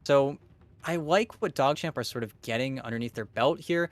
So I like what DogChamp are sort of getting underneath their belt here.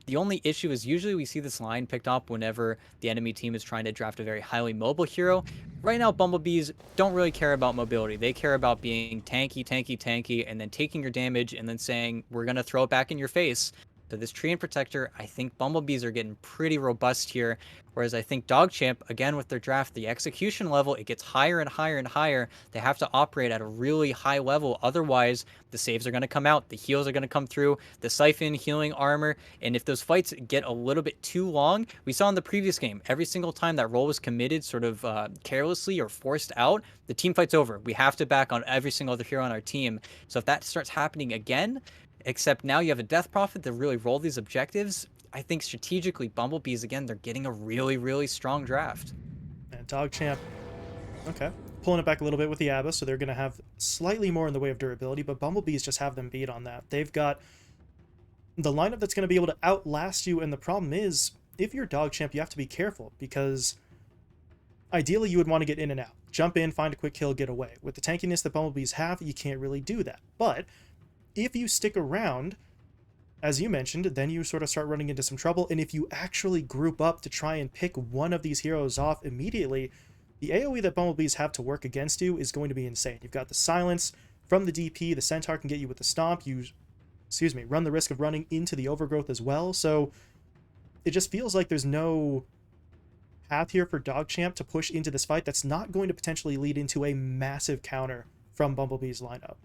The only issue is usually we see this line picked up whenever the enemy team is trying to draft a very highly mobile hero. Right now, bumblebees don't really care about mobility. They care about being tanky, tanky, tanky, and then taking your damage and then saying, we're going to throw it back in your face. So this tree and protector, I think bumblebees are getting pretty robust here. Whereas I think DogChamp, again with their draft, the execution level, it gets higher and higher and higher. They have to operate at a really high level. Otherwise, the saves are going to come out, the heals are going to come through, the siphon, healing armor, and if those fights get a little bit too long, we saw in the previous game, every single time that role was committed sort of carelessly or forced out, the team fight's over. We have to back on every single other hero on our team. So if that starts happening again, except now you have a death prophet to really roll these objectives, I think strategically, bumblebees, again, they're getting a really, really strong draft. And DogChamp, okay, pulling it back a little bit with the Abba, so they're going to have slightly more in the way of durability, but bumblebees just have them beat on that. They've got the lineup that's going to be able to outlast you, and the problem is, if you're DogChamp, you have to be careful, because ideally you would want to get in and out. Jump in, find a quick kill, get away. With the tankiness that bumblebees have, you can't really do that. But if you stick around, as you mentioned, then you sort of start running into some trouble, and if you actually group up to try and pick one of these heroes off immediately, the AoE that bumblebees have to work against you is going to be insane. You've got the silence from the DP, the centaur can get you with the stomp, you, run the risk of running into the overgrowth as well, so it just feels like there's no path here for DogChamp to push into this fight that's not going to potentially lead into a massive counter from Bumblebee's lineup.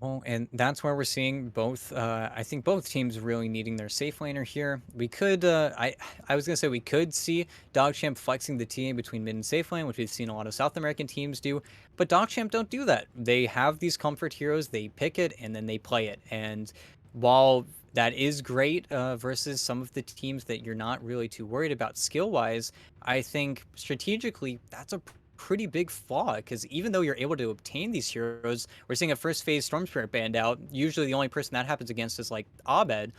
Well, and that's where we're seeing both. I think both teams really needing their safe laner here. We could, I was gonna say we could see DogChamp flexing the TA between mid and safe lane, which we've seen a lot of South American teams do. But DogChamp don't do that. They have these comfort heroes. They pick it and then they play it. And while that is great versus some of the teams that you're not really too worried about skill wise, I think strategically that's a pretty big flaw because even though you're able to obtain these heroes, we're seeing a first phase Storm Spirit banned out. Usually, the only person that happens against is like Abed.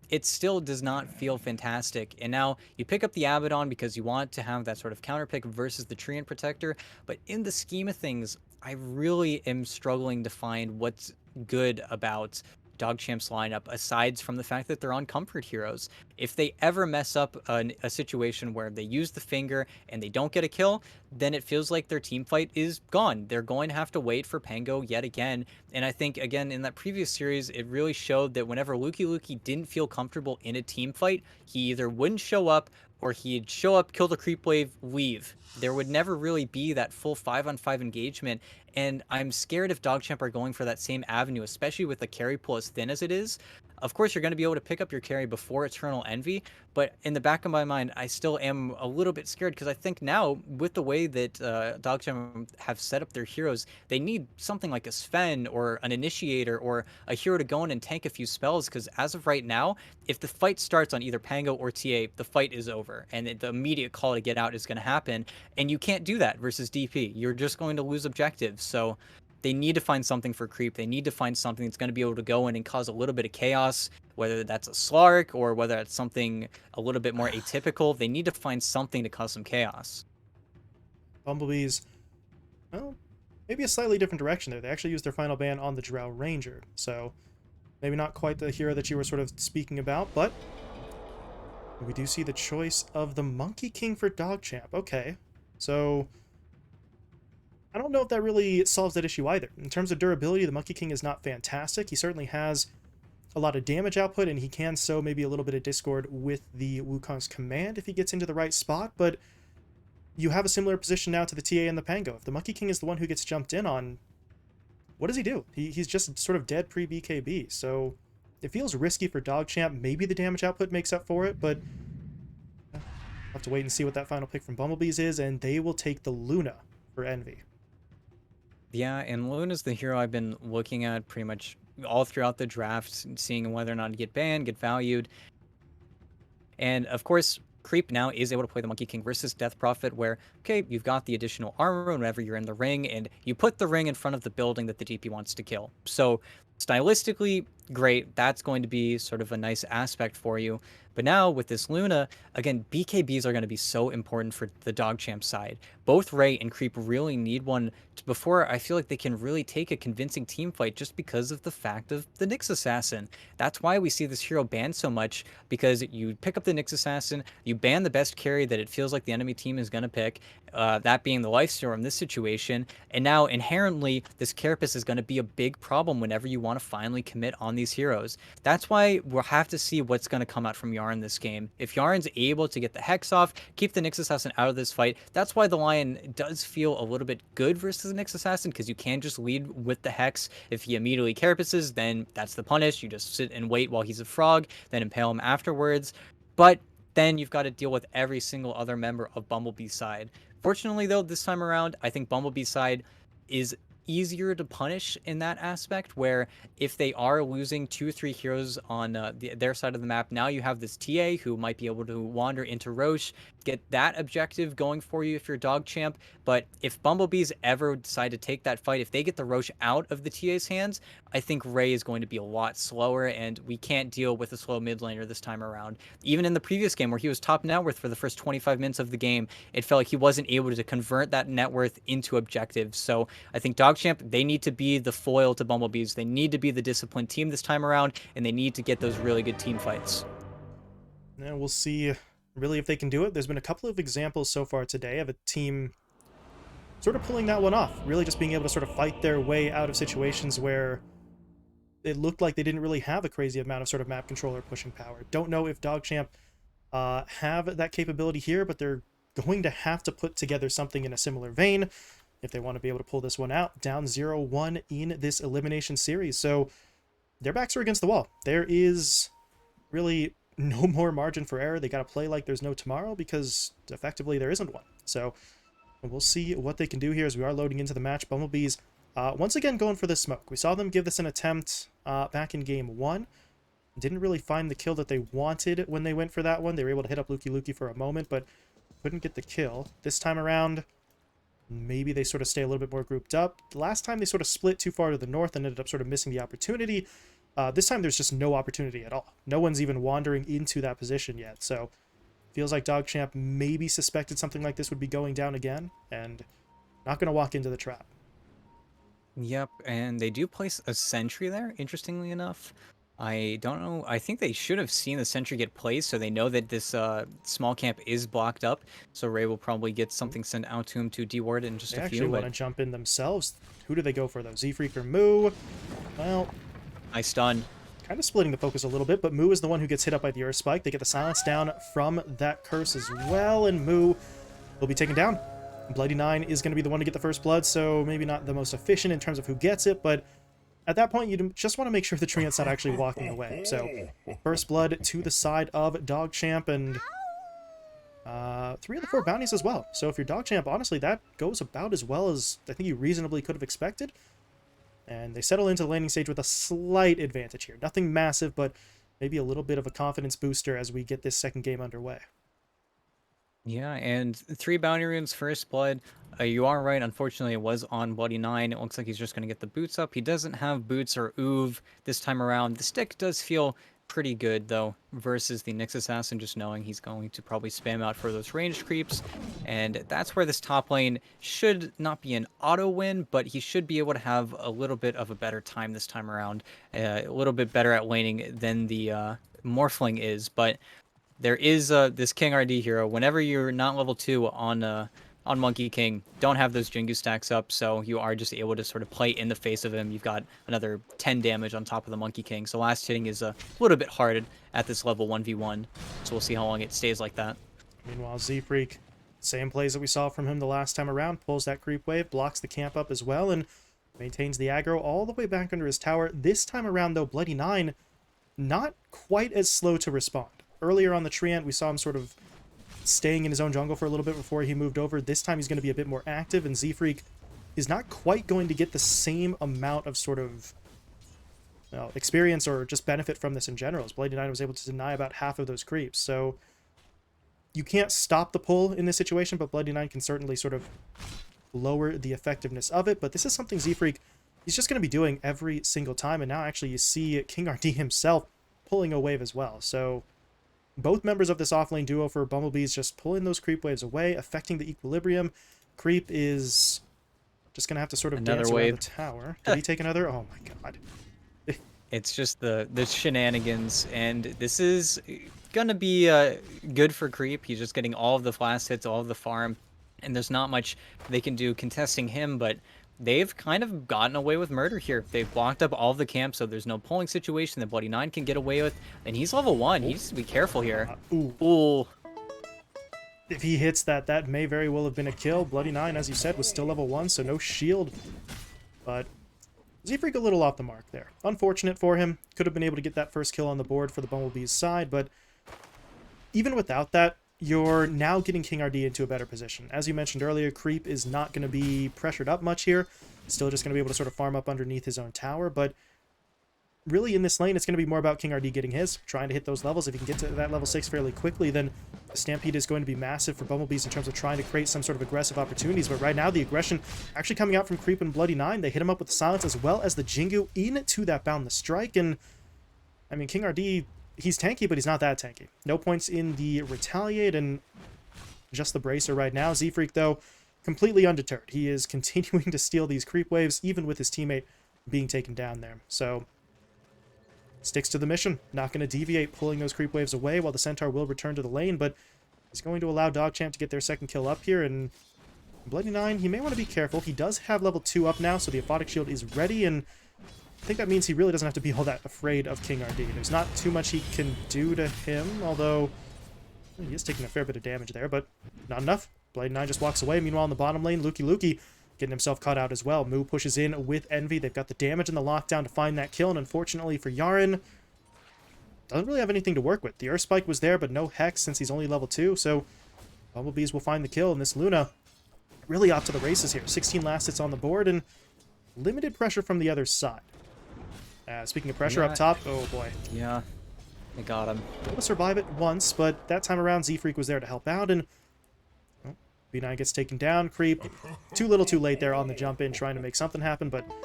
It still does not feel fantastic. And now you pick up the Abaddon because you want to have that sort of counter pick versus the Treant Protector. But in the scheme of things, I really am struggling to find what's good about DogChamp's lineup aside from the fact that they're on comfort heroes. If they ever mess up a situation where they use the finger and they don't get a kill, then it feels like their team fight is gone. They're going to have to wait for Pango yet again. And I think, again, in that previous series, it really showed that whenever Luki didn't feel comfortable in a team fight, he either wouldn't show up or he'd show up, kill the creep wave, leave. There would never really be that full 5-on-5 engagement. And I'm scared if DogChamp are going for that same avenue, especially with the carry pool as thin as it is. Of course, you're going to be able to pick up your carry before Eternal Envy, but in the back of my mind, I still am a little bit scared because I think now, with the way that DogChamp have set up their heroes, they need something like a Sven or an Initiator or a hero to go in and tank a few spells because as of right now, if the fight starts on either Pango or TA, the fight is over and the immediate call to get out is going to happen. And you can't do that versus DP. You're just going to lose objectives. So they need to find something for creep. They need to find something that's going to be able to go in and cause a little bit of chaos, whether that's a Slark or whether it's something a little bit more atypical. They need to find something to cause some chaos. Bumblebees, well, maybe a slightly different direction there. They actually used their final ban on the Drow Ranger, so maybe not quite the hero that you were sort of speaking about, but we do see the choice of the Monkey King for DogChamp. Okay, so I don't know if that really solves that issue either. In terms of durability, the Monkey King is not fantastic. He certainly has a lot of damage output, and he can sow maybe a little bit of discord with the Wukong's command if he gets into the right spot, but you have a similar position now to the TA and the Pango. If the Monkey King is the one who gets jumped in on, what does he do? He's just sort of dead pre-BKB, so it feels risky for DogChamp. Maybe the damage output makes up for it, but we'll have to wait and see what that final pick from Bumblebees is, and they will take the Luna for Envy. Yeah, and Luna's the hero I've been looking at pretty much all throughout the draft, seeing whether or not to get banned, get valued. And of course, Creep now is able to play the Monkey King versus Death Prophet, where, okay, you've got the additional armor whenever you're in the ring, and you put the ring in front of the building that the DP wants to kill. So stylistically, great. That's going to be sort of a nice aspect for you. But now with this Luna, again, BKBs are going to be so important for the DogChamp side. Both Ray and Creep really need one before I feel like they can really take a convincing team fight just because of the fact of the Nyx Assassin. That's why we see this hero banned so much, because you pick up the Nyx Assassin, you ban the best carry that it feels like the enemy team is going to pick, that being the Lifesteal in this situation, and now inherently this Carapace is going to be a big problem whenever you want to finally commit on these heroes. That's why we'll have to see what's going to come out from Yarn this game. If Yarn's able to get the Hex off, keep the Nyx Assassin out of this fight, that's why the Lion does feel a little bit good versus the Nyx Assassin, because you can just lead with the Hex. If he immediately Carapaces, then that's the punish. You just sit and wait while he's a frog, then impale him afterwards. But then you've got to deal with every single other member of Bumblebee's side. Fortunately, though, this time around, I think Bumblebee's side is easier to punish in that aspect, where if they are losing 2 or 3 heroes on their side of the map, now you have this TA who might be able to wander into Roche, get that objective going for you if you're DogChamp. But if Bumblebees ever decide to take that fight, if they get the Roche out of the TA's hands, I think Ray is going to be a lot slower, and we can't deal with a slow mid laner this time around. Even in the previous game where he was top net worth for the first 25 minutes of the game, it felt like he wasn't able to convert that net worth into objectives. So I think DogChamp, they need to be the foil to Bumblebees. They need to be the disciplined team this time around, and they need to get those really good team fights. Yeah, we'll see really if they can do it. There's been a couple of examples so far today of a team sort of pulling that one off, really just being able to sort of fight their way out of situations where it looked like they didn't really have a crazy amount of sort of map control or pushing power. Don't know if DogChamp have that capability here, but they're going to have to put together something in a similar vein if they want to be able to pull this one out. Down 0-1 in this elimination series, so their backs are against the wall. There is really no more margin for error. They got to play like there's no tomorrow, because effectively there isn't one. So we'll see what they can do here as we are loading into the match. Bumblebees once again going for the smoke. We saw them give this an attempt back in game 1. Didn't really find the kill that they wanted when they went for that one. They were able to hit up Luki for a moment, but couldn't get the kill. This time around, maybe they sort of stay a little bit more grouped up. Last time they sort of split too far to the north and ended up sort of missing the opportunity. This time there's just no opportunity at all. No one's even wandering into that position yet, so feels like DogChamp maybe suspected something like this would be going down again, and not going to walk into the trap. Yep, and they do place a sentry there, interestingly enough. I don't know. I think they should have seen the sentry get placed, so they know that this small camp is blocked up. So Ray will probably get something sent out to him to deward in just They a actually few. want to jump in themselves. Who do they go for, though? Z-Freak or Moo? Well, I stun. kind of splitting the focus a little bit, but Moo is the one who gets hit up by the Earth Spike. They get the silence down from that curse as well, and Moo will be taken down. Bloody Nine is going to be the one to get the first blood, so maybe not the most efficient in terms of who gets it, but at that point, you just want to make sure the Treant's not actually walking away. So, first blood to the side of DogChamp, and 3 of the 4 bounties as well. So if you're DogChamp, honestly, that goes about as well as I think you reasonably could have expected. And they settle into the landing stage with a slight advantage here. Nothing massive, but maybe a little bit of a confidence booster as we get this second game underway. Yeah, and 3 bounty runes, first blood. You are right. Unfortunately, it was on Bloody Nine. It looks like he's just going to get the boots up. He doesn't have boots or oov this time around. The stick does feel pretty good, though, versus the Nyx Assassin, just knowing he's going to probably spam out for those ranged creeps. And that's where this top lane should not be an auto win, but he should be able to have a little bit of a better time this time around. A little bit better at laning than the Morphling is, but there is this King RD hero. Whenever you're not level 2 on Monkey King, don't have those Jingu stacks up, so you are just able to sort of play in the face of him. You've got another 10 damage on top of the Monkey King, so last hitting is a little bit hard at this level 1v1, so we'll see how long it stays like that. Meanwhile, Z-Freak, same plays that we saw from him the last time around, pulls that creep wave, blocks the camp up as well, and maintains the aggro all the way back under his tower. This time around, though, Bloody Nine, not quite as slow to respond. Earlier on the Treant, we saw him sort of staying in his own jungle for a little bit before he moved over. This time he's going to be a bit more active, and Z-Freak is not quite going to get the same amount of sort of experience or just benefit from this in general, as Bloody Nine was able to deny about half of those creeps. So you can't stop the pull in this situation, but Bloody Nine can certainly sort of lower the effectiveness of it. But this is something Z-Freak he's just going to be doing every single time. And now actually you see King RD himself pulling a wave as well. So both members of this offlane duo for Bumblebees just pulling those creep waves away, affecting the equilibrium. Creep is just going to have to sort of Another dance around the wave. tower. Did he take another? Oh my god. It's just the shenanigans, and this is gonna be good for Creep. He's just getting all of the blast hits, all of the farm, and there's not much they can do contesting him, but they've kind of gotten away with murder here. They've blocked up all of the camps, so there's no pulling situation that Bloody Nine can get away with, and he's level 1. He needs to be careful here. Ooh. Ooh. If he hits that, that may very well have been a kill. Bloody Nine, as you said, was still level 1, so no shield. But Z-Freak a little off the mark there. Unfortunate for him. Could have been able to get that first kill on the board for the Bumblebee's side, but even without that, you're now getting King RD into a better position. As you mentioned earlier, Creep is not going to be pressured up much here. Still just going to be able to sort of farm up underneath his own tower, but really in this lane, it's going to be more about King RD getting his, trying to hit those levels. If he can get to that level 6 fairly quickly, then the Stampede is going to be massive for Bumblebees in terms of trying to create some sort of aggressive opportunities. But right now, the aggression actually coming out from Creep and Bloody Nine. They hit him up with the silence as well as the Jingu into that Boundless Strike. And, I mean, King RD, he's tanky, but he's not that tanky. No points in the Retaliate and just the Bracer right now. Z-Freak, though, completely undeterred. He is continuing to steal these creep waves, even with his teammate being taken down there. So sticks to the mission, not going to deviate, pulling those creep waves away while the Centaur will return to the lane, but he's going to allow DogChamp to get their second kill up here, and Bloody Nine, he may want to be careful. He does have level 2 up now, so the Aphotic Shield is ready, and I think that means he really doesn't have to be all that afraid of King RD. There's not too much he can do to him, although he is taking a fair bit of damage there, but not enough. Bloody Nine just walks away. Meanwhile, in the bottom lane, Lukey getting himself caught out as well. Moo pushes in with Envy. They've got the damage and the lockdown to find that kill, and unfortunately for Yaren, doesn't really have anything to work with. The Earth Spike was there, but no Hex since he's only level 2, so Bumblebees will find the kill, and this Luna really off to the races here. 16 last hits on the board, and limited pressure from the other side. Speaking of pressure up top, oh boy. Yeah, they got him. Able to survive it once, but that time around, Z-Freak was there to help out, and B9 gets taken down. Creep, too little too late there on the jump in, trying to make something happen, but you're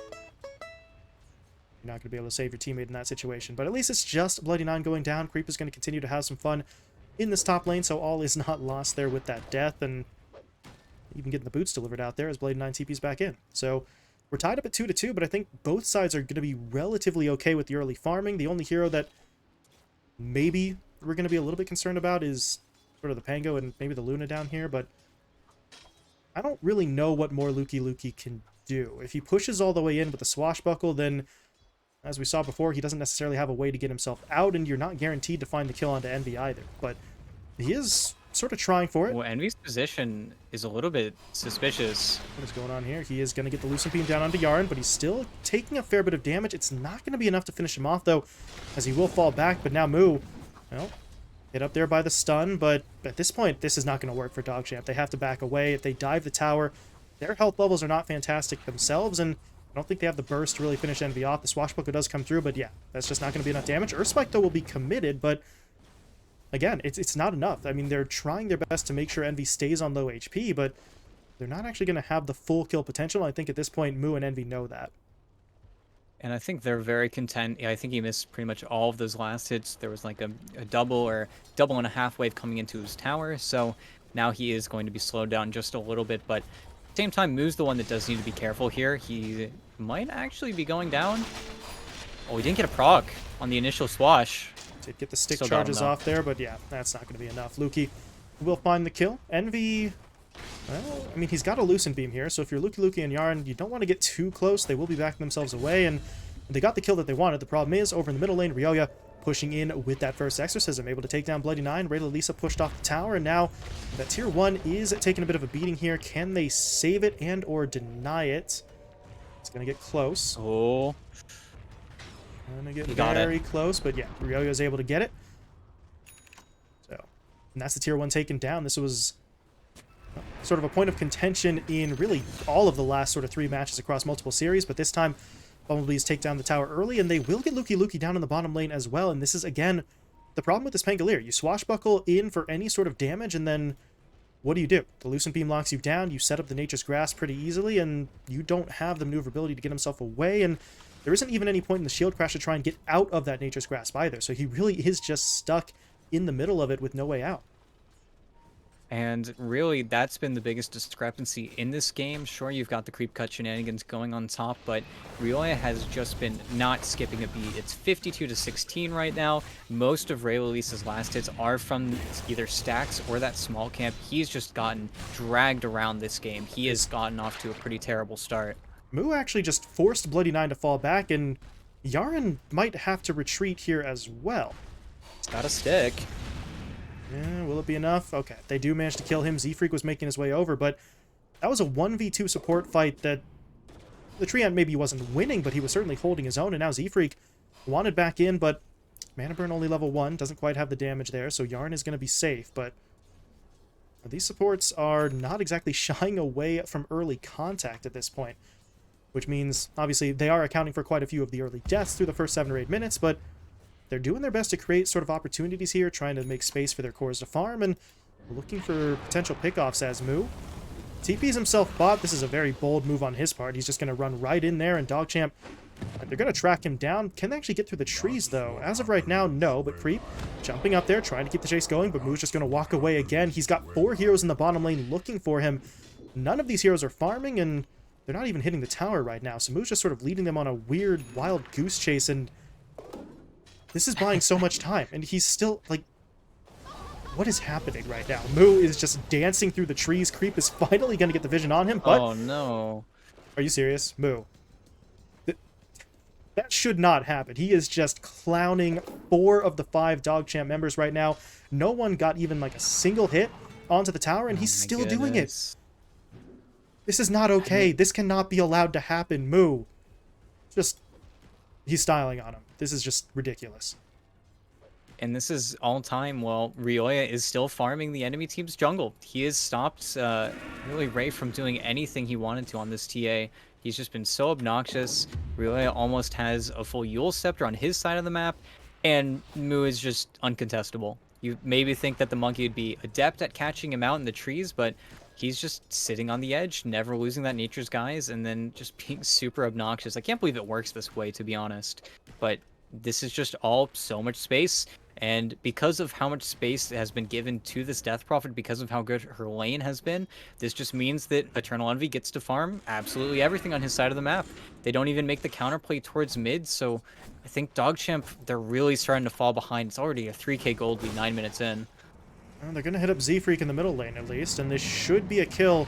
not going to be able to save your teammate in that situation. But at least it's just Bloody Nine going down. Creep is going to continue to have some fun in this top lane, so all is not lost there with that death, and even getting the boots delivered out there as Bloody Nine TP's back in. So we're tied up at 2-2, but I think both sides are going to be relatively okay with the early farming. The only hero that maybe we're going to be a little bit concerned about is sort of the Pango and maybe the Luna down here, but I don't really know what more Lukey can do. If he pushes all the way in with the Swashbuckle, then, as we saw before, he doesn't necessarily have a way to get himself out, and you're not guaranteed to find the kill onto Envy either. But he is sort of trying for it. Well, Envy's position is a little bit suspicious. What is going on here? He is going to get the Lucent Beam down onto Yaren, but he's still taking a fair bit of damage. It's not going to be enough to finish him off, though, as he will fall back. But now Moo, well, hit up there by the stun, but at this point, this is not going to work for DogChamp. They have to back away. If they dive the tower, their health levels are not fantastic themselves, and I don't think they have the burst to really finish Envy off. The Swashbuckler does come through, but yeah, that's just not going to be enough damage. Earthspike, though, will be committed, but again, it's not enough. I mean, they're trying their best to make sure Envy stays on low HP, but they're not actually going to have the full kill potential. I think at this point, Moo and Envy know that. And I think they're very content. Yeah, I think he missed pretty much all of those last hits. There was like a double or double and a half wave coming into his tower. So now he is going to be slowed down just a little bit. But at the same time, Moo's the one that does need to be careful here. He might actually be going down. Oh, he didn't get a proc on the initial swash. Did get the stick Still charges off there, but yeah, that's not going to be enough. Lukey will find the kill. Envy, well, I mean, he's got a Lucent Beam here, so if you're Lukey and Yarn, you don't want to get too close. They will be backing themselves away, and they got the kill that they wanted. The problem is, over in the middle lane, Ryoya pushing in with that first Exorcism, able to take down Bloody Nine. Rayla Lisa pushed off the tower, and now that tier 1 is taking a bit of a beating here. Can they save it and or deny it? It's going to get close. Oh. Going to get very close, but yeah, Ryoya is able to get it. So, and that's the tier 1 taken down. This was sort of a point of contention in really all of the last sort of 3 matches across multiple series, but this time Bumblebees take down the tower early, and they will get Lukey down in the bottom lane as well, and this is, again, the problem with this Pangolier. You swashbuckle in for any sort of damage, and then what do? The Lucent Beam locks you down, you set up the Nature's Grasp pretty easily, and you don't have the maneuverability to get himself away, and there isn't even any point in the Shield Crash to try and get out of that Nature's Grasp either, so he really is just stuck in the middle of it with no way out. And really, that's been the biggest discrepancy in this game. Sure, you've got the creep cut shenanigans going on top, but Rioya has just been not skipping a beat. It's 52-16 right now. Most of Ray Lelisa's last hits are from either stacks or that small camp. He's just gotten dragged around this game. He has gotten off to a pretty terrible start. Moo actually just forced Bloody Nine to fall back, and Yaren might have to retreat here as well. It's got a stick. Yeah, will it be enough? Okay, they do manage to kill him. Z-Freak was making his way over, but that was a 1v2 support fight that the Treant maybe wasn't winning, but he was certainly holding his own, and now Z-Freak wanted back in, but Mana Burn only level 1, doesn't quite have the damage there, so Yarn is going to be safe, but these supports are not exactly shying away from early contact at this point, which means, obviously, they are accounting for quite a few of the early deaths through the first 7 or 8 minutes, but they're doing their best to create sort of opportunities here, trying to make space for their cores to farm, and looking for potential pickoffs as Moo. TP's himself bot. This is a very bold move on his part. He's just going to run right in there, and DogChamp, they're going to track him down. Can they actually get through the trees, though? As of right now, no, but Creep jumping up there, trying to keep the chase going, but Moo's just going to walk away again. He's got 4 heroes in the bottom lane looking for him. None of these heroes are farming, and they're not even hitting the tower right now, so Moo's just sort of leading them on a weird, wild goose chase, and this is buying so much time, and he's still, like, what is happening right now? Moo is just dancing through the trees. Creep is finally going to get the vision on him, but... Oh, no. Are you serious? Moo. That should not happen. He is just clowning 4 of the 5 DogChamp members right now. No one got even, like, a single hit onto the tower, and he's still doing it. This is not okay. This cannot be allowed to happen. Moo. Just... he's styling on him. This is just ridiculous. And this is all time while Rioya is still farming the enemy team's jungle. He has stopped really Ray from doing anything he wanted to on this TA. He's just been so obnoxious. Rioya almost has a full Yule Scepter on his side of the map, and Moo is just uncontestable. You maybe think that the monkey would be adept at catching him out in the trees, but he's just sitting on the edge, never losing that nature's guise, and then just being super obnoxious. I can't believe it works this way, to be honest. But this is just all so much space, and because of how much space has been given to this Death Prophet, because of how good her lane has been, this just means that Eternal Envy gets to farm absolutely everything on his side of the map. They don't even make the counterplay towards mid, so I think DogChamp, they're really starting to fall behind. It's already a 3k gold lead 9 minutes in. Well, they're going to hit up Z-Freak in the middle lane, at least, and this should be a kill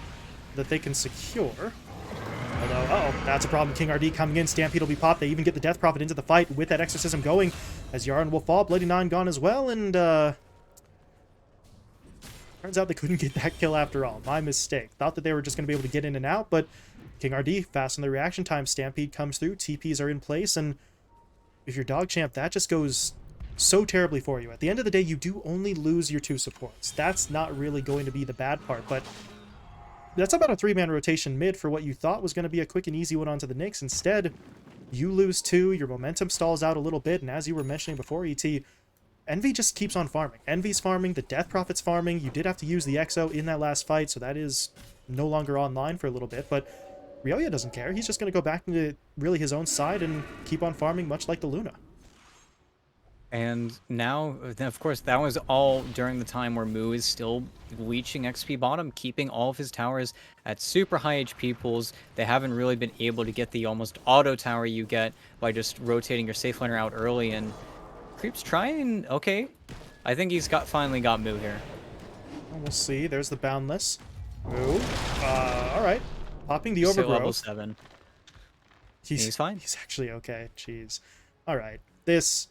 that they can secure. Although, uh-oh, that's a problem. King RD coming in. Stampede will be popped. They even get the Death Prophet into the fight with that Exorcism going as Yarn will fall. Bloody Nine gone as well, and turns out they couldn't get that kill after all. My mistake. Thought that they were just going to be able to get in and out, but King RD, fast on the reaction time. Stampede comes through. TPs are in place, and if you're DogChamp, that just goes so terribly for you. At the end of the day, you do only lose your 2 supports. That's not really going to be the bad part, but that's about a 3-man rotation mid for what you thought was going to be a quick and easy one onto the Nyx. Instead, you lose 2, your momentum stalls out a little bit, and as you were mentioning before, ET, Envy just keeps on farming. Envy's farming, the Death Prophet's farming. You did have to use the Exo in that last fight, so that is no longer online for a little bit, but Rioya doesn't care. He's just going to go back into really his own side and keep on farming, much like the Luna. And now, of course, that was all during the time where Moo is still leeching XP bottom, keeping all of his towers at super high HP pools. They haven't really been able to get the almost auto tower you get by just rotating your safe laner out early, and Creep's trying. Okay, I think he's finally got Moo here. We'll see. There's the Boundless. Moo. Alright. Popping the Still Overgrowth. level 7. He's fine. He's actually okay. Jeez. Alright. This...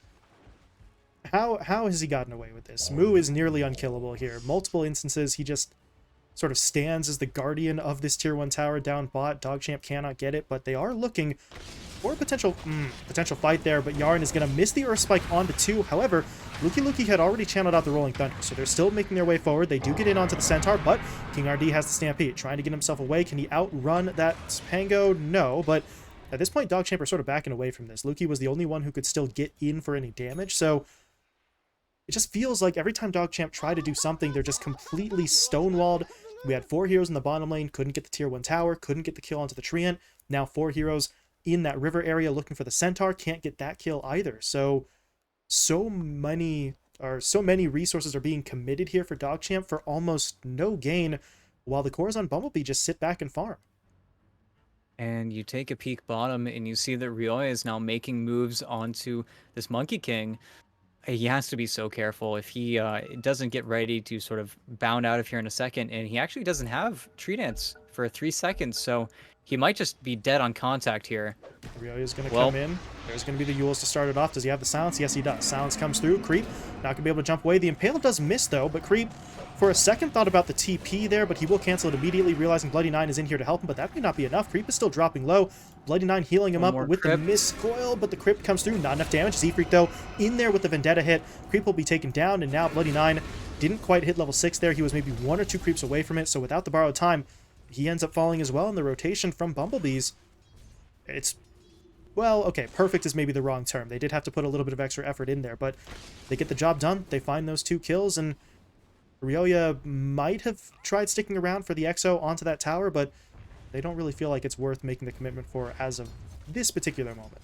How has he gotten away with this? Moo is nearly unkillable here. Multiple instances, he just sort of stands as the guardian of this tier 1 tower down bot. DogChamp cannot get it, but they are looking for a potential fight there, but Yarn is going to miss the Earth Spike onto 2. However, Luki had already channeled out the Rolling Thunder, so they're still making their way forward. They do get in onto the Centaur, but King RD has the Stampede, trying to get himself away. Can he outrun that Pango? No, but at this point, DogChamp are sort of backing away from this. Luki was the only one who could still get in for any damage, so it just feels like every time DogChamp try to do something, they're just completely stonewalled. We had 4 heroes in the bottom lane, couldn't get the tier 1 tower, couldn't get the kill onto the Treant. Now 4 heroes in that river area looking for the Centaur, can't get that kill either. So many resources are being committed here for DogChamp for almost no gain, while the cores on Bumblebee just sit back and farm. And you take a peek bottom and you see that Rioya is now making moves onto this Monkey King. He has to be so careful if he doesn't get ready to sort of bound out of here in a second. And he actually doesn't have Tree Dance for 3 seconds, so he might just be dead on contact here. Rioya's going to Well, come in. There's going to be the Yules to start it off. Does he have the silence? Yes, he does. Silence comes through. Creep not going to be able to jump away. The Impaler does miss, though, but Creep, for a second, thought about the TP there, but he will cancel it immediately, realizing Bloody Nine is in here to help him, but that may not be enough. Creep is still dropping low. Bloody Nine healing him one up more with Crypt. the Miss Coil, but the Crypt comes through. Not enough damage. Z-Freak, though, in there with the Vendetta hit. Creep will be taken down, and now Bloody Nine didn't quite hit level 6 there. He was maybe 1 or 2 creeps away from it, so without the borrowed time, he ends up falling as well in the rotation from Bumblebees. It's, well, okay, perfect is maybe the wrong term. They did have to put a little bit of extra effort in there, but they get the job done. They find those 2 kills, and Rioya might have tried sticking around for the Exo onto that tower, but they don't really feel like it's worth making the commitment for as of this particular moment.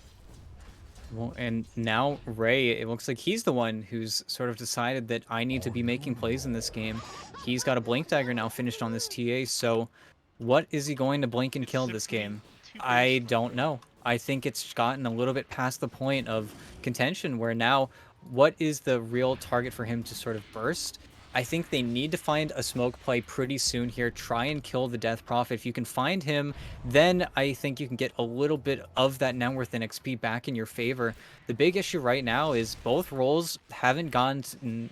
Well, and now Ray, it looks like he's the one who's sort of decided that I need to be making plays in this game. He's got a Blink Dagger now finished on this TA, so what is he going to blink and kill this game? I don't know. I think it's gotten a little bit past the point of contention where now what is the real target for him to sort of burst? I think they need to find a smoke play pretty soon here. Try and kill the Death Prophet. If you can find him, then I think you can get a little bit of that net worth and XP back in your favor. The big issue right now is both roles haven't gotten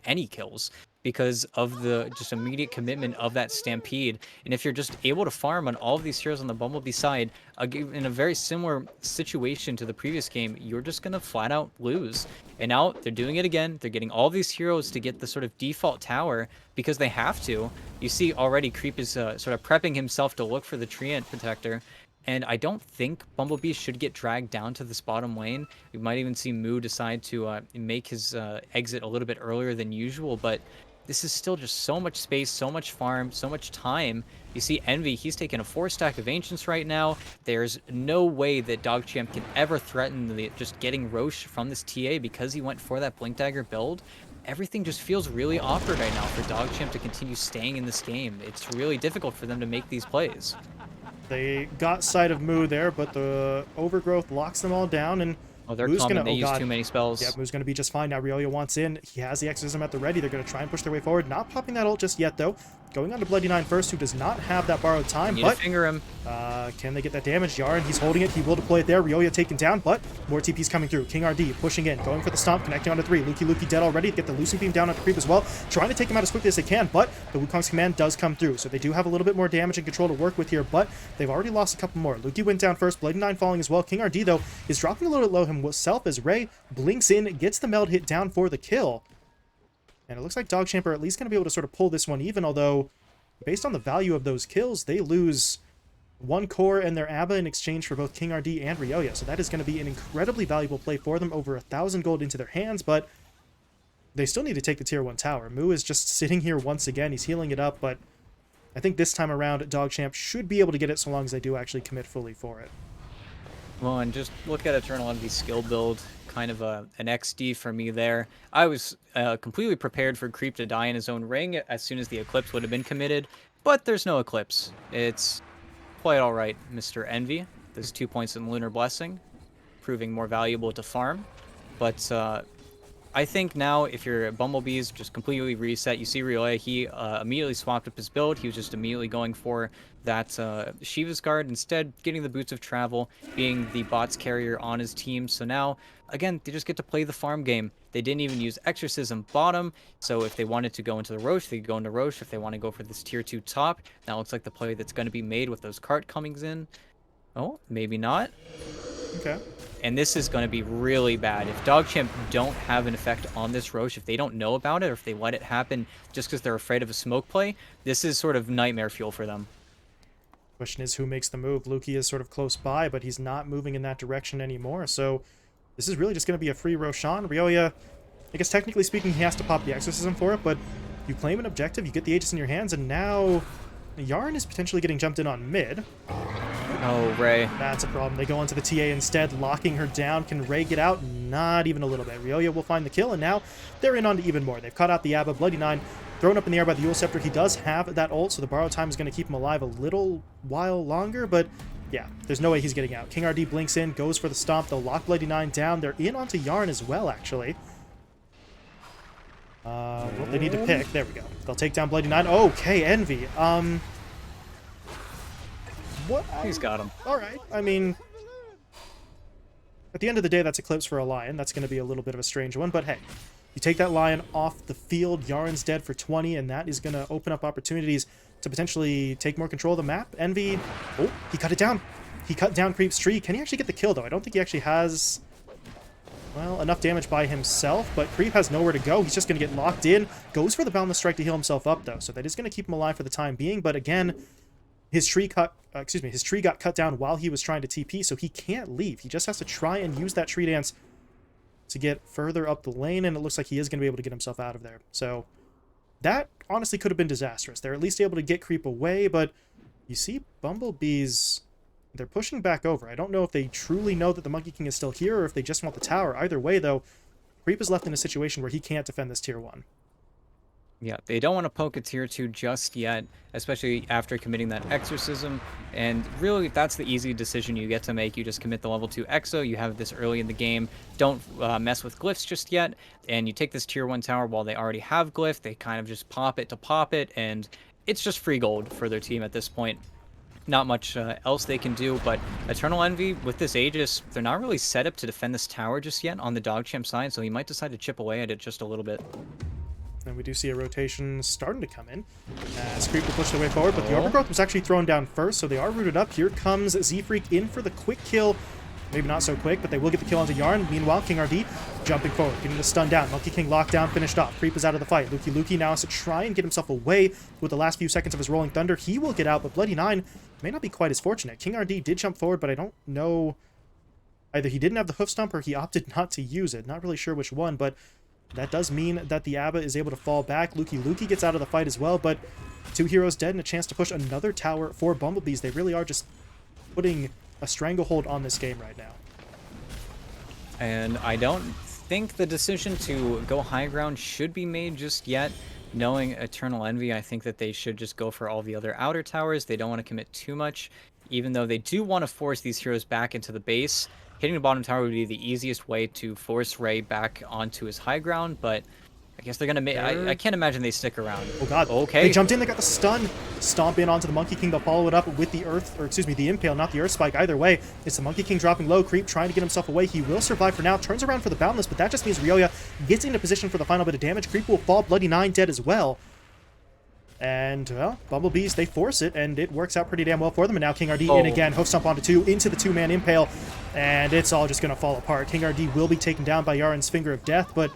any kills because of the just immediate commitment of that Stampede. And if you're just able to farm on all of these heroes on the Bumblebee side, in a very similar situation to the previous game, you're just going to flat out lose. And now they're doing it again. They're getting all these heroes to get the sort of default tower because they have to. You see already Creep is sort of prepping himself to look for the Treant Protector. And I don't think Bumblebee should get dragged down to this bottom lane. We might even see Moo decide to make his exit a little bit earlier than usual, but this is still just so much space, so much farm, so much time. You see Envy, he's taking a 4 stack of Ancients right now. There's no way that DogChamp can ever threaten just getting Roche from this TA because he went for that Blink Dagger build. Everything just feels really awkward right now for DogChamp to continue staying in this game. It's really difficult for them to make these plays. They got sight of Moo there, but the Overgrowth locks them all down, and Oh, they're Moo's coming. gonna, They use God. too many spells. Yeah, Moo's going to be just fine now. Rioya wants in. He has the Exorcism at the ready. They're going to try and push their way forward. Not popping that ult just yet, though. Going on to Bloody Nine first, who does not have that borrowed time, You need but to finger him. can they get that damage? Yaren, he's holding it. He will deploy it there. Rioya taken down, but more TP's coming through. King RD pushing in, going for the stomp, connecting onto 3. Lukey dead already. Get the Lucent Beam down on the Creep as well. Trying to take him out as quickly as they can, but the Wukong's command does come through, so they do have a little bit more damage and control to work with here, but they've already lost a couple more. Lukey went down first. Bloody Nine falling as well. King RD, though, is dropping a little bit low himself as Ray blinks in, gets the meld hit down for the kill. And it looks like DogChamp are at least going to be able to sort of pull this one even, although based on the value of those kills, they lose 1 core and their ABBA in exchange for both King RD and Rioya. So that is going to be an incredibly valuable play for them, over 1,000 gold into their hands, but they still need to take the tier 1 tower. Moo is just sitting here once again. He's healing it up, but I think this time around, DogChamp should be able to get it so long as they do actually commit fully for it. Well, and just look at Eternal Envy's skill build, kind of an XD for me there. I was completely prepared for Creep to die in his own ring as soon as the Eclipse would have been committed, but there's no Eclipse. It's quite alright, Mr. Envy. There's 2 points in Lunar Blessing, proving more valuable to farm, but I think now if your Bumblebees just completely reset, you see Rioya, he immediately swapped up his build. He was just immediately going for that Shiva's Guard, instead getting the Boots of Travel, being the bots carrier on his team. So now, again, they just get to play the farm game. They didn't even use Exorcism bottom, so if they wanted to go into the Roche, they could go into Roche. If they want to go for this tier 2 top, that looks like the play that's going to be made with those cart comings in. Oh, maybe not. Okay. And this is going to be really bad. If DogChamp don't have an effect on this Roche, if they don't know about it, or if they let it happen just because they're afraid of a smoke play, this is sort of nightmare fuel for them. Question is who makes the move. Lukey is sort of close by, but he's not moving in that direction anymore, so this is really just going to be a free Roshan. Rioya I guess technically speaking, he has to pop the Exorcism for it, but you claim an objective, you get the Aegis in your hands, and now Yarn is potentially getting jumped in on mid. Oh, Ray. That's a problem. They go into the TA instead, locking her down. Can Ray get out? Not even a little bit. Ryoya will find the kill, and now they're in on to even more. They've caught out the Abba. Bloody Nine thrown up in the air by the Yule Scepter. He does have that ult, so the borrow time is going to keep him alive a little while longer, but yeah, there's no way he's getting out. King RD blinks in, goes for the stomp. They'll lock Bloody Nine down. They're in onto Yarn as well, actually. Well, they need to pick. There we go. They'll take down Bloody Nine. Okay, Envy. What? He's got him. All right. I mean, at the end of the day, that's Eclipse for a Lion. That's going to be a little bit of a strange one, but hey, you take that Lion off the field, Yarn's dead for 20, and that is going to open up opportunities to potentially take more control of the map. Envy, oh, he cut it down. He cut down Creep's tree. Can he actually get the kill, though? I don't think he actually has, well, enough damage by himself, but Creep has nowhere to go. He's just going to get locked in. Goes for the Boundless Strike to heal himself up, though, so that is going to keep him alive for the time being, but again, his tree got cut down while he was trying to TP, so he can't leave. He just has to try and use that tree dance to get further up the lane, and it looks like he is going to be able to get himself out of there. So that honestly could have been disastrous. They're at least able to get Creep away, but you see Bumblebees, they're pushing back over. I don't know if they truly know that the Monkey King is still here or if they just want the tower. Either way, though, Creep is left in a situation where he can't defend this tier 1. Yeah, they don't want to poke a tier 2 just yet, especially after committing that exorcism. And really, that's the easy decision you get to make. You just commit the level 2 exo. You have this early in the game. Don't mess with glyphs just yet. And you take this tier 1 tower while they already have glyph. They kind of just pop it to pop it. And it's just free gold for their team at this point. Not much else they can do, but Eternal Envy, with this Aegis, they're not really set up to defend this tower just yet on the DogChamp side, so he might decide to chip away at it just a little bit. And we do see a rotation starting to come in as Creep will push their way forward, but the Overgrowth was actually thrown down first, so they are rooted up. Here comes Z-Freak in for the quick kill. Maybe not so quick, but they will get the kill onto Yarn. Meanwhile, King RD jumping forward, getting the stun down. Monkey King locked down, finished off. Creep is out of the fight. Luki now has to try and get himself away with the last few seconds of his Rolling Thunder. He will get out, but Bloody Nine may not be quite as fortunate. King RD did jump forward, but I don't know. Either he didn't have the hoof stomp or he opted not to use it. Not really sure which one, but that does mean that the Abba is able to fall back. Luki gets out of the fight as well, but 2 heroes dead and a chance to push another tower for Bumblebees. They really are just putting a stranglehold on this game right now. And I don't think the decision to go high ground should be made just yet. Knowing Eternal Envy, I think that they should just go for all the other outer towers. They don't want to commit too much, even though they do want to force these heroes back into the base. Hitting the bottom tower would be the easiest way to force Ray back onto his high ground, but I guess they're going to make... I can't imagine they stick around. Oh god. Okay. They jumped in, they got the stun. Stomp in onto the Monkey King. They'll follow it up with the Earth, or excuse me, the Impale, not the Earth Spike. Either way, it's the Monkey King dropping low. Creep trying to get himself away. He will survive for now. Turns around for the Boundless, but that just means Ryoya gets into position for the final bit of damage. Creep will fall. Bloody Nine dead as well. And, well, Bumblebees, they force it, and it works out pretty damn well for them. And now King RD in again, hoof stomp onto 2, into the 2-man Impale, and it's all just going to fall apart. King RD will be taken down by Yaren's Finger of Death, but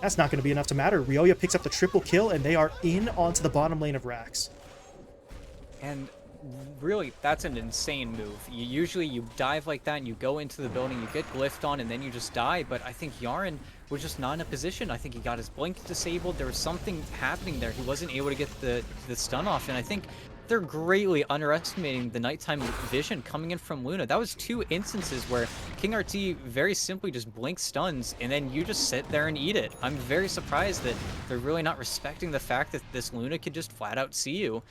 that's not going to be enough to matter. Ryoya picks up the triple kill, and they are in onto the bottom lane of Rax. And really, that's an insane move. Usually you dive like that and you go into the building, you get glyphed on, and then you just die. But I think Yaren was just not in a position. I think he got his blink disabled. There was something happening there. He wasn't able to get the stun off, and I think they're greatly underestimating the nighttime vision coming in from Luna. That was 2 instances where King RT very simply just blinks stuns, and then you just sit there and eat it. I'm very surprised that they're really not respecting the fact that this Luna could just flat out see you.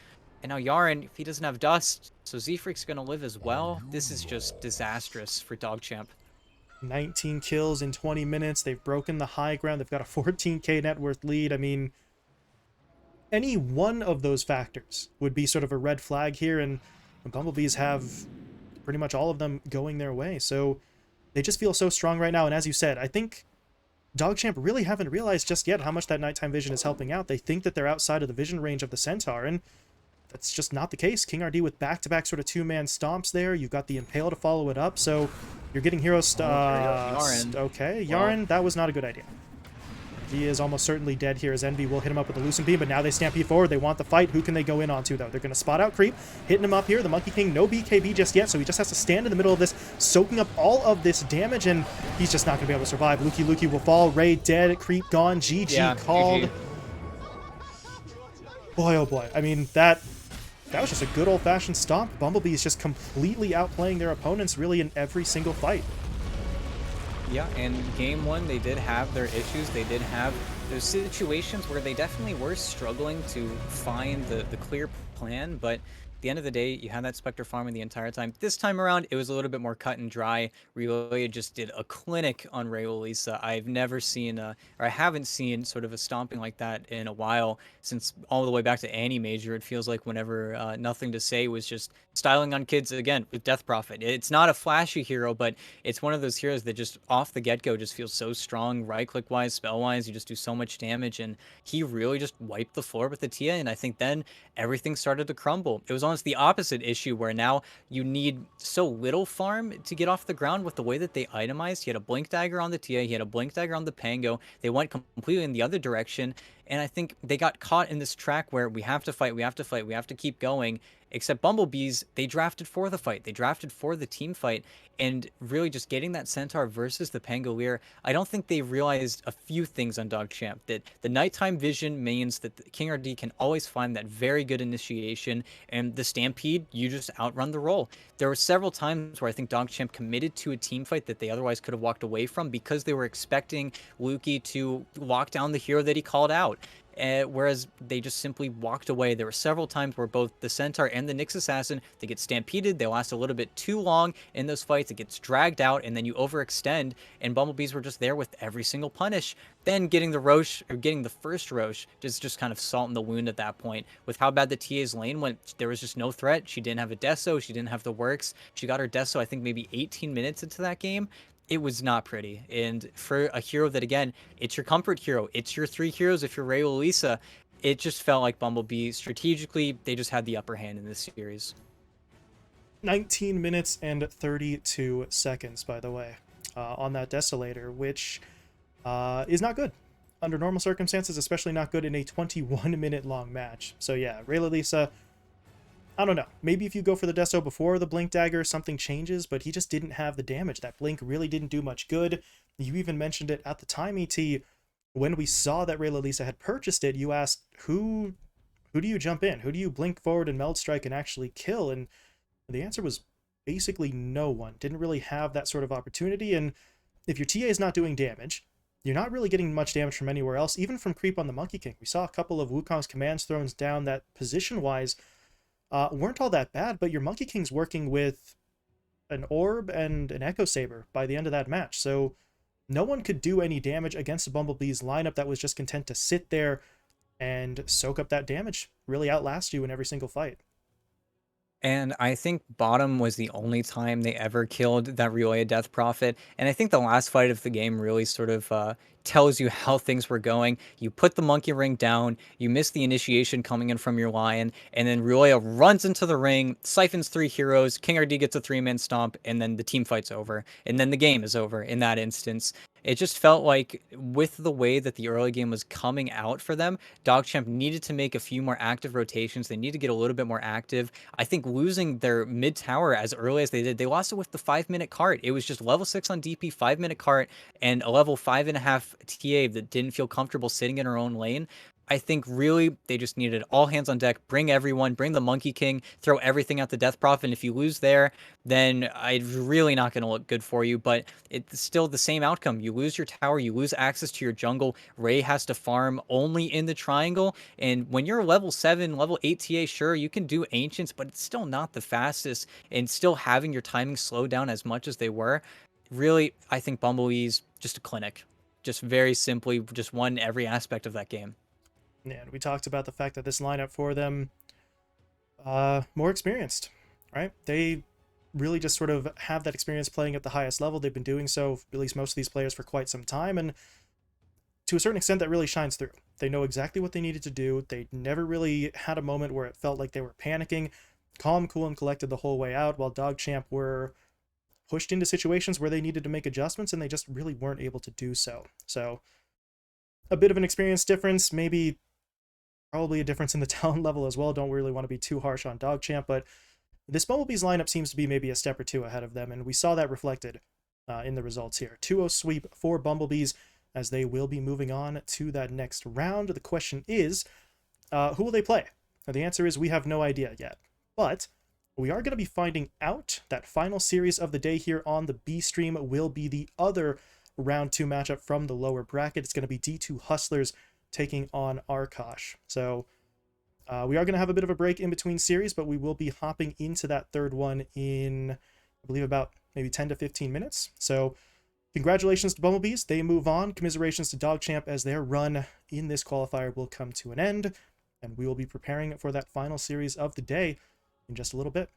And now Yaren, if he doesn't have dust, so Z-Freak's gonna live as well. This is just disastrous for DogChamp. 19 kills in 20 minutes. They've broken the high ground. They've got a 14k net worth lead. I mean, any one of those factors would be sort of a red flag here, and the Bumblebees have pretty much all of them going their way. So they just feel so strong right now, and as you said, I think DogChamp really haven't realized just yet how much that nighttime vision is helping out. They think that they're outside of the vision range of the Centaur, and that's just not the case. King RD with back-to-back sort of 2-man stomps there. You've got the Impale to follow it up, so you're getting hero Yaren. Okay, Yaren, that was not a good idea. He is almost certainly dead here as Envy will hit him up with a Loosen Beam, but now they stampede forward. They want the fight. Who can they go in onto, though? They're going to spot out Creep, hitting him up here. The Monkey King, no BKB just yet, so he just has to stand in the middle of this, soaking up all of this damage, and he's just not going to be able to survive. Lukey will fall. Ray dead. Creep gone. GG Yeah, called. GG. Boy, oh boy. I mean, that was just a good old-fashioned stomp. Bumblebee is just completely outplaying their opponents really in every single fight. Yeah, and game one, they did have their issues. They did have those situations where they definitely were struggling to find the clear plan, but at the end of the day, you had that Spectre farming the entire time. This time around, it was a little bit more cut and dry. Relay just did a clinic on Ray Lisa. I've never seen, or I haven't seen sort of a stomping like that in a while, since all the way back to Annie Major. It feels like whenever Nothing to Say was just styling on kids again with Death Prophet. It's not a flashy hero, but it's one of those heroes that just off the get-go just feels so strong, right-click wise, spell wise. You just do so much damage, and he really just wiped the floor with the Tia, and I think then everything started to crumble. It was almost the opposite issue where now you need so little farm to get off the ground with the way that they itemized. He had a Blink Dagger on the Tia, he had a Blink Dagger on the Pango. They went completely in the other direction, and I think they got caught in this track where we have to fight, we have to fight, we have to keep going. Except Bumblebees, they drafted for the fight. They drafted for the team fight. And really just getting that Centaur versus the Pangolier, I don't think they realized a few things on DogChamp. That the nighttime vision means that the King RD can always find that very good initiation. And the Stampede, you just outrun the roll. There were several times where I think DogChamp committed to a team fight that they otherwise could have walked away from because they were expecting Lukey to lock down the hero that he called out. Whereas they just simply walked away. There were several times where both the Centaur and the Nyx Assassin, they get stampeded, they last a little bit too long in those fights, it gets dragged out, and then you overextend, and Bumblebees were just there with every single punish. Then getting the Roche, or getting the first Roche, just kind of salt in the wound at that point. With how bad the TA's lane went, there was just no threat. She didn't have a Deso, she didn't have the works. She got her Deso, I think, maybe 18 minutes into that game. It was not pretty. And for a hero that, again, it's your comfort hero. It's your three heroes if you're Ray or Lisa. It just felt like Bumblebee, strategically, they just had the upper hand in this series. 19 minutes and 32 seconds, by the way, on that Desolator, which is not good. Under normal circumstances, especially not good in a 21-minute long match. So yeah, Ray Lisa, I don't know. Maybe if you go for the Deso before the Blink Dagger, something changes, but he just didn't have the damage. That Blink really didn't do much good. You even mentioned it at the time, ET. When we saw that Ray Lisa had purchased it, you asked, who do you jump in? Who do you blink forward and Meld Strike and actually kill? And the answer was basically no one. Didn't really have that sort of opportunity, and if your TA is not doing damage, you're not really getting much damage from anywhere else, even from creep on the Monkey King. We saw a couple of Wukong's commands thrown down that position-wise weren't all that bad, but your Monkey King's working with an Orb and an Echo Saber by the end of that match, so no one could do any damage against the Bumblebee's lineup that was just content to sit there and soak up that damage, really outlast you in every single fight. And I think bottom was the only time they ever killed that Relay of Death Prophet. And I think the last fight of the game really sort of tells you how things were going. You put the monkey ring down, you miss the initiation coming in from your lion, and then Relay runs into the ring, siphons three heroes, King RD gets a three-man stomp, and then the team fight's over. And then the game is over in that instance. It just felt like with the way that the early game was coming out for them, DogChamp needed to make a few more active rotations. They need to get a little bit more active. I think losing their mid tower as early as they did, they lost it with the 5-minute cart. It was just level 6 on DP, 5-minute cart, and a level 5.5 TA that didn't feel comfortable sitting in her own lane. I think really they just needed all hands on deck, bring everyone, bring the Monkey King, throw everything at the Death Prophet. And if you lose there, then it's really not going to look good for you. But it's still the same outcome. You lose your tower, you lose access to your jungle. Ray has to farm only in the triangle. And when you're level 7, level 8 TA, sure, you can do Ancients, but it's still not the fastest. And still having your timing slow down as much as they were, really, I think Bumblebee's just a clinic. Just very simply, just won every aspect of that game. Yeah, and we talked about the fact that this lineup for them, more experienced, right? They really just sort of have that experience playing at the highest level. They've been doing so, at least most of these players, for quite some time, and to a certain extent that really shines through. They know exactly what they needed to do. They never really had a moment where it felt like they were panicking. Calm, cool, and collected the whole way out, while DogChamp were pushed into situations where they needed to make adjustments, and they just really weren't able to do so. So a bit of an experience difference, maybe probably a difference in the talent level as well. Don't really want to be too harsh on DogChamp, but this Bumblebees lineup seems to be maybe a step or two ahead of them, and we saw that reflected in the results here. 2-0 sweep for Bumblebees as they will be moving on to that next round. The question is, who will they play? Now, the answer is we have no idea yet, but we are going to be finding out. That final series of the day here on the B stream will be the other round 2 matchup from the lower bracket. It's going to be D2 Hustlers taking on Arkosh. So we are going to have a bit of a break in between series, but we will be hopping into that third one in, I believe, about maybe 10 to 15 minutes. So congratulations to Bumblebees. They move on. Commiserations to DogChamp as their run in this qualifier will come to an end. And we will be preparing for that final series of the day in just a little bit.